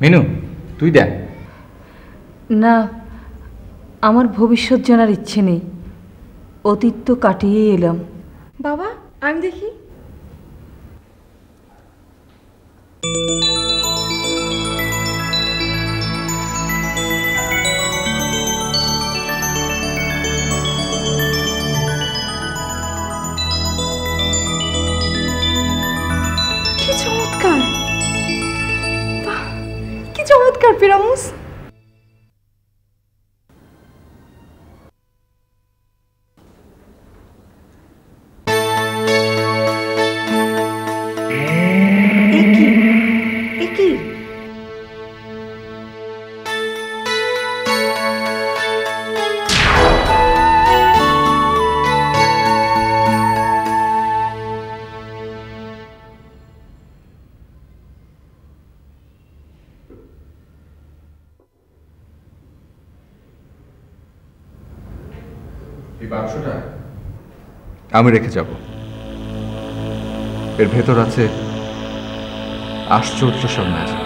মিনু, তুই দেখ। না, আমার ভবিষ্যৎ জানার ইচ্ছে নেই। অতীত তো কাটিয়ে এলাম। বাবা, আমি দেখি। কি চমৎকার! বাহ, চমৎকার পিরামুস। এই বাক্সটা আমি রেখে যাব। এর ভেতর আছে আশ্চর্য সব ম্যাজিক,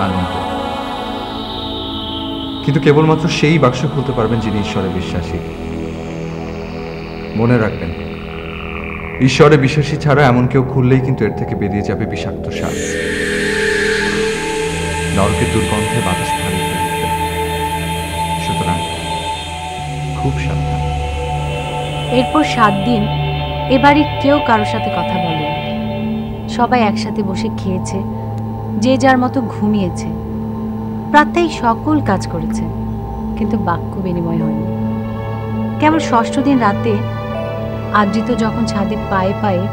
আনন্দ। কিন্তু কেবলমাত্র সেই বাক্স খুলতে পারবেন যিনি ঈশ্বরে বিশ্বাসী। মনে রাখবেন, ঈশ্বরে বিশ্বাসী ছাড়া এমন কেউ খুললেই কিন্তু এর থেকে বেরিয়ে যাবে বিষাক্ত সাপ। নরকের দুর্গন্ধে বাতাস ভারী হয়ে উঠবে। সুতরাং খুব সাবধান। এরপর 7 দিন এ বাড়ির কেউ কারোর সাথে কথা বলেনি। সবাই একসাথে বসে খেয়েছে, যে যার মতো ঘুমিয়েছে, প্রাত্যহিক সকল কাজ করেছে, কিন্তু বাক্য বিনিময় হয়নি। কেবল 6ষ্ঠ দিন রাতে আদ্রিত যখন ছাদে পায়ে পায়ে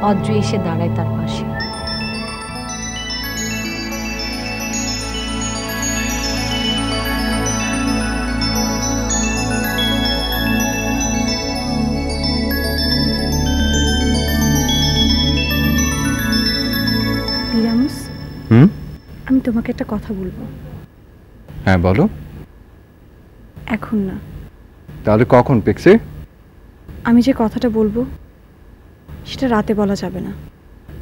অদ্রি এসে দাঁড়ায় তার পাশে। আমি তোমাকে একটা কথা বলবো। হ্যাঁ বলো। এখন না, তাহলে কখন পেক্সে? আমি যে কথাটা বলবো সেটা রাতে বলা যাবে না।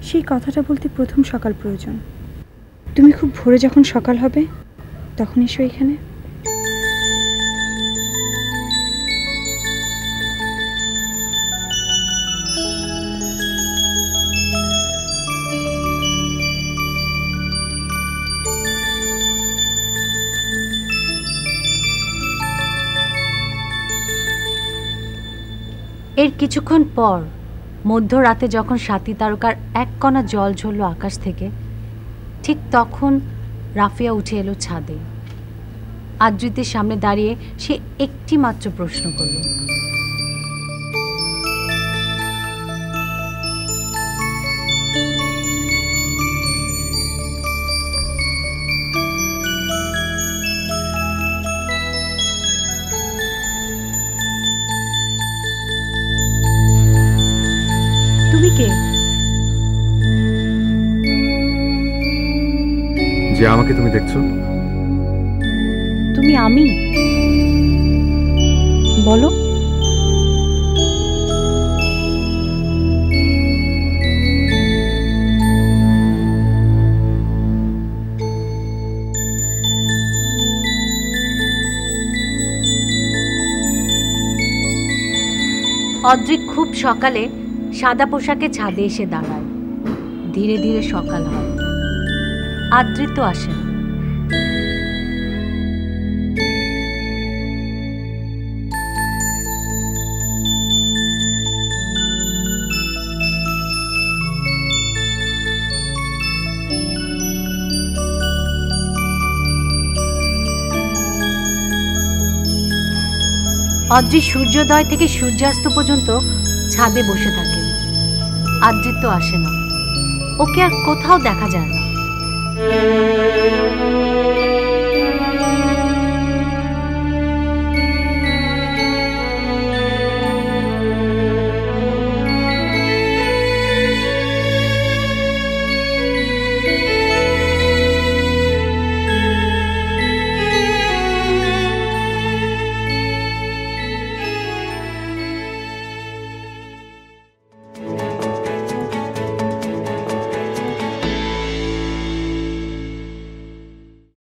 সেই কথাটা বলতে প্রথম সকাল প্রয়োজন। তুমি খুব ভোরে যখন সকাল হবে তখন এসো এখানে। এর কিছুক্ষণ পর মধ্যরাতে যখন সাতী তারকার এক কণা জল ঝরল আকাশ থেকে, ঠিক তখন রাফিয়া উঠে এলো ছাদে। আদ্রিতের সামনে দাঁড়িয়ে সে একটি মাত্র প্রশ্ন করল, তুমি কে? যে আমাকে তুমি দেখছো? তুমি আমি? বলো। অদ্রি খুব সকালে সাদা পোশাকে ছাদে এসে দাঁড়ায়। ধীরে ধীরে সকাল হয়, আদ্রিত আসে না। অদ্রি সূর্যোদয় থেকে সূর্যাস্ত পর্যন্ত ছাদে বসে থাকে। আদ্রিত আসে না, ওকে আর কোথাও দেখা যায় না।